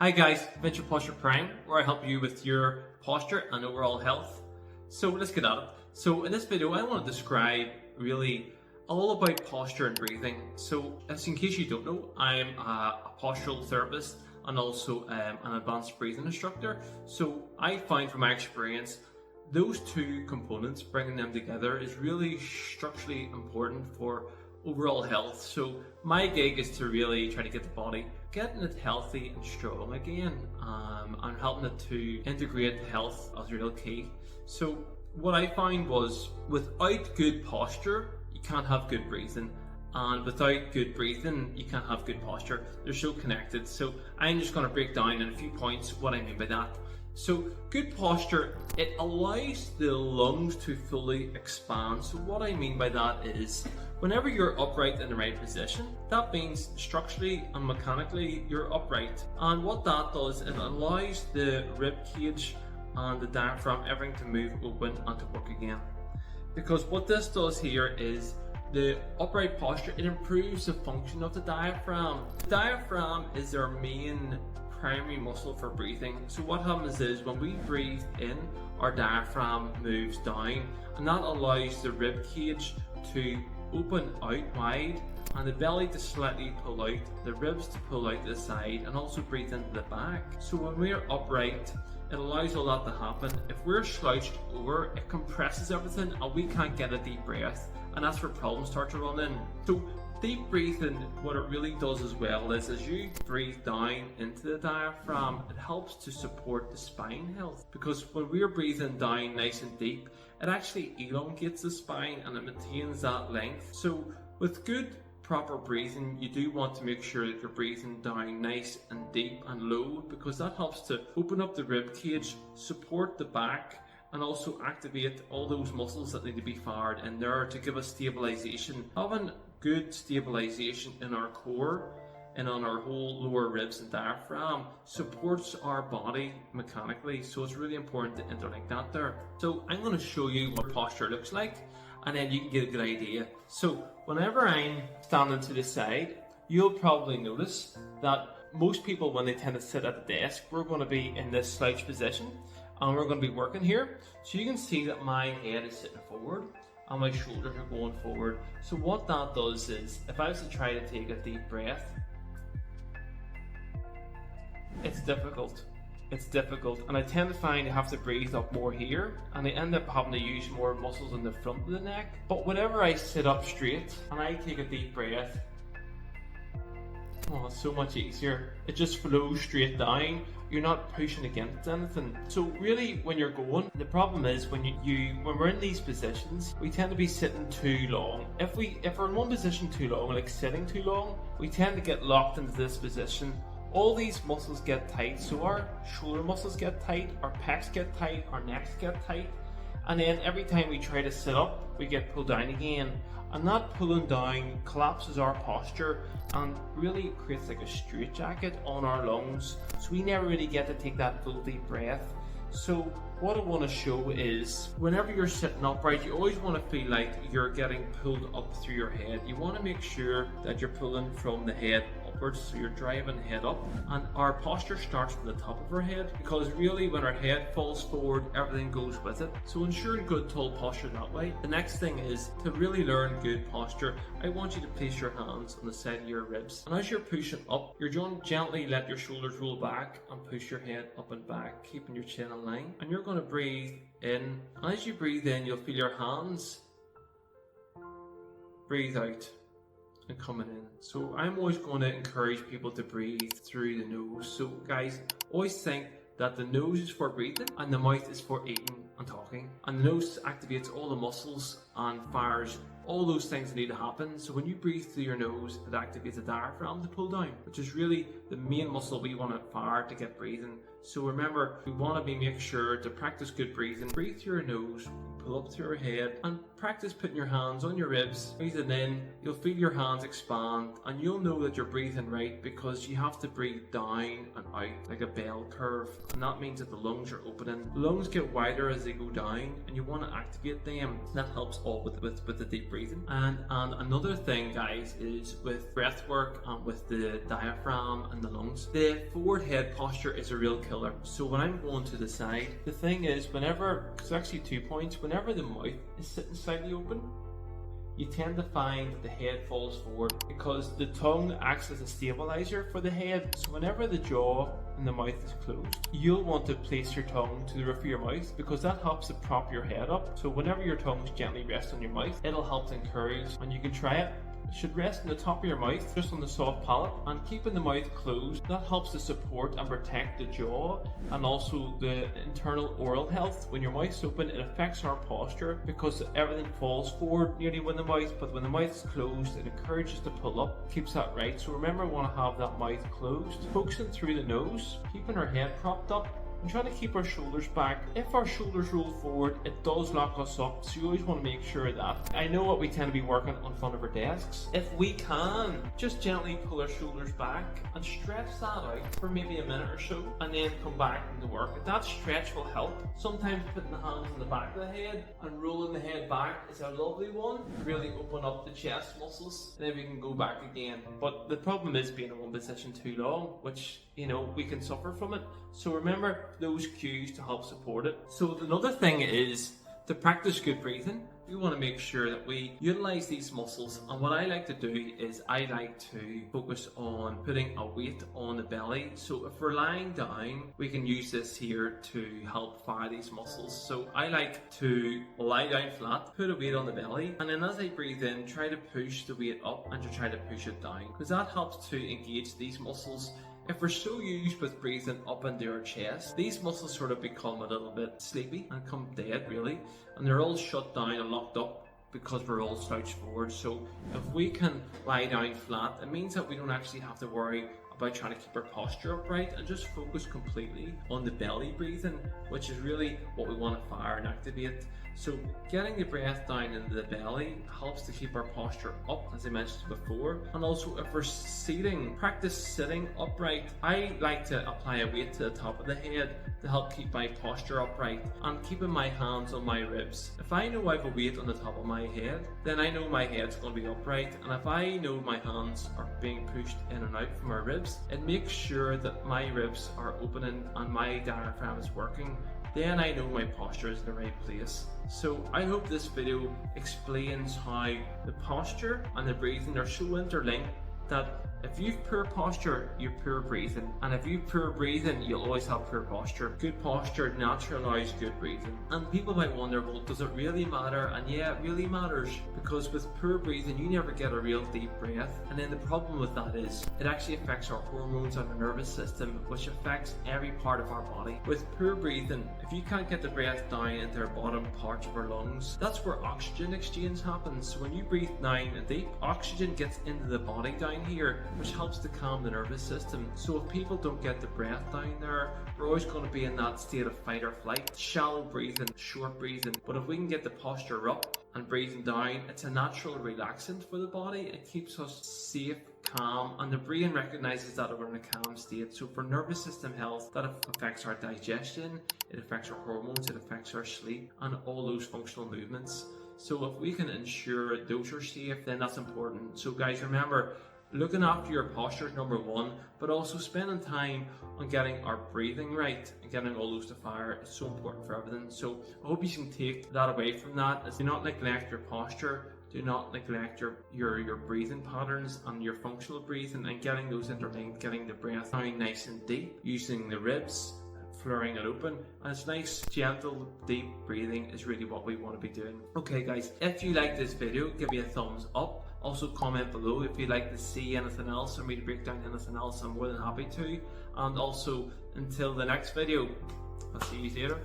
Hi guys, Venture Posture Prime, where I help you with your posture and overall health. So let's get at it. So in this video, I want to describe really all about posture and breathing. So as in case you don't know, I'm a postural therapist and also an advanced breathing instructor. So I find from my experience, those two components, bringing them together is really structurally important for overall health. So my gig is to really try to get the body getting it healthy and strong again, and helping it to integrate health as a real key. So what I found was, without good posture you can't have good breathing, and without good breathing you can't have good posture. They're so connected. So I'm just going to break down in a few points what I mean by that. So good posture, it allows the lungs to fully expand. So what I mean by that is, whenever you're upright in the right position, that means structurally and mechanically you're upright. And what that does, it allows the rib cage and the diaphragm, everything to move open and to work again. Because what this does here is, the upright posture, it improves the function of the diaphragm. The diaphragm is our main primary muscle for breathing. So what happens is, when we breathe in, our diaphragm moves down, and that allows the rib cage to open out wide and the belly to slightly pull out, the ribs to pull out to the side, and also breathe into the back. So when we're upright, it allows all that to happen. If we're slouched over, it compresses everything and we can't get a deep breath, and that's where problems start to run in. So deep breathing, what it really does as well is, as you breathe down into the diaphragm, it helps to support the spine health, because when we're breathing down nice and deep, it actually elongates the spine and it maintains that length. So with good proper breathing, you do want to make sure that you're breathing down nice and deep and low, because that helps to open up the rib cage, support the back, and also activate all those muscles that need to be fired in there to give us stabilization. Having good stabilization in our core and on our whole lower ribs and diaphragm supports our body mechanically, so it's really important to interlink that there. So I'm going to show you what posture looks like, and then you can get a good idea. So whenever I'm standing to the side, you'll probably notice that most people, when they tend to sit at the desk, we're going to be in this slouch position and we're going to be working here. So you can see that my head is sitting forward and my shoulders are going forward. So what that does is, if I was to try to take a deep breath, it's difficult. And I tend to find I have to breathe up more here, and I end up having to use more muscles in the front of the neck. But whenever I sit up straight and I take a deep breath, oh, it's so much easier. It just flows straight down. You're not pushing against anything. So really, when you're going, the problem is when we're in these positions, we tend to be sitting too long. If we're in one position too long, like sitting too long, we tend to get locked into this position. All these muscles get tight, so our shoulder muscles get tight, our pecs get tight, our necks get tight, and then every time we try to sit up, we get pulled down again. And that pulling down collapses our posture and really creates like a straitjacket on our lungs, so we never really get to take that full deep breath. So what I want to show is, whenever you're sitting upright, you always want to feel like you're getting pulled up through your head. You want to make sure that you're pulling from the head upwards, so you're driving the head up, and our posture starts from the top of our head, because really when our head falls forward, everything goes with it. So ensuring good tall posture that way. The next thing is, to really learn good posture, I want you to place your hands on the side of your ribs, and as you're pushing up, you're going to gently let your shoulders roll back and push your head up and back, keeping your chin in line. And you're going to breathe in, and as you breathe in, you'll feel your hands breathe out and coming in. So I'm always going to encourage people to breathe through the nose. So guys, always think that the nose is for breathing and the mouth is for eating and talking, and the nose activates all the muscles and fires all those things that need to happen. So when you breathe through your nose, it activates the diaphragm to pull down, which is really the main muscle we want to fire to get breathing. So remember, we want to make sure to practice good breathing. Breathe through your nose, pull up through your head, and practice putting your hands on your ribs, breathing in, you'll feel your hands expand, and you'll know that you're breathing right because you have to breathe down and out like a bell curve, and that means that the lungs are opening. The lungs get wider as they go down, and you want to activate them. That helps all with the deep breathing. And another thing, guys, is with breath work and with the diaphragm and the lungs, the forward head posture is a real killer. So when I'm going to the side, the thing is, whenever, it's actually 2 points, whenever the mouth is sitting slightly open, you tend to find that the head falls forward because the tongue acts as a stabilizer for the head. So whenever the jaw and the mouth is closed, you'll want to place your tongue to the roof of your mouth because that helps to prop your head up. So whenever your tongue gently rests on your mouth, it'll help to encourage, and you can try it. It should rest on the top of your mouth, just on the soft palate, and keeping the mouth closed. That helps to support and protect the jaw and also the internal oral health. When your mouth's open, it affects our posture because everything falls forward nearly when the mouth, but when the mouth is closed, it encourages to pull up, keeps that right. So remember, we want to have that mouth closed, focusing through the nose, keeping our head propped up, and trying to keep our shoulders back. If our shoulders roll forward, it does lock us up, so you always want to make sure that. I know what we tend to be working on front of our desks. If we can, just gently pull our shoulders back and stretch that out for maybe a minute or so, and then come back into work. That stretch will help. Sometimes putting the hands on the back of the head and rolling the head back is a lovely one. Really open up the chest muscles, and then we can go back again. But the problem is being in one position too long, which, you know, we can suffer from it. So remember those cues to help support it. So another thing is to practice good breathing. We want to make sure that we utilize these muscles, and what I like to do is I like to focus on putting a weight on the belly. So if we're lying down, we can use this here to help fire these muscles. So I like to lie down flat, put a weight on the belly, and then as I breathe in, try to push the weight up and to try to push it down, because that helps to engage these muscles. If we're so used with breathing up into our chest, these muscles sort of become a little bit sleepy and come dead really, and they're all shut down and locked up because we're all slouched forward. So if we can lie down flat, it means that we don't actually have to worry about trying to keep our posture upright and just focus completely on the belly breathing, which is really what we want to fire and activate. So getting the breath down into the belly helps to keep our posture up, as I mentioned before. And also if we're seating, practice sitting upright. I like to apply a weight to the top of the head to help keep my posture upright and keeping my hands on my ribs. If I know I have a weight on the top of my head, then I know my head's going to be upright. And if I know my hands are being pushed in and out from my ribs, it makes sure that my ribs are opening and my diaphragm is working. Then I know my posture is in the right place. So I hope this video explains how the posture and the breathing are so interlinked that if you've poor posture, you've poor breathing. And if you've poor breathing, you'll always have poor posture. Good posture naturally allows good breathing. And people might wonder, well, does it really matter? And yeah, it really matters, because with poor breathing, you never get a real deep breath. And then the problem with that is it actually affects our hormones and our nervous system, which affects every part of our body. With poor breathing, if you can't get the breath down into our bottom parts of our lungs, that's where oxygen exchange happens. So when you breathe down and deep, oxygen gets into the body down here, which helps to calm the nervous system. So if people don't get the breath down there, we're always going to be in that state of fight or flight, shallow breathing, short breathing. But if we can get the posture up and breathing down, it's a natural relaxant for the body. It keeps us safe, calm, and the brain recognizes that we're in a calm state. So for nervous system health, that affects our digestion, it affects our hormones, it affects our sleep, and all those functional movements. So if we can ensure those are safe, then that's important. So guys, remember, looking after your posture is number one, but also spending time on getting our breathing right and getting all those to fire is so important for everything. So I hope you can take that away from that. Do not neglect your posture. Do not neglect your breathing patterns and your functional breathing, and getting those interlinked, getting the breath down nice and deep, using the ribs, flaring it open, and it's nice, gentle, deep breathing is really what we want to be doing. Okay guys, if you like this video, give me a thumbs up. Also comment below if you'd like to see anything else or me to break down anything else. I'm more than happy to. And also, until the next video, I'll see you later.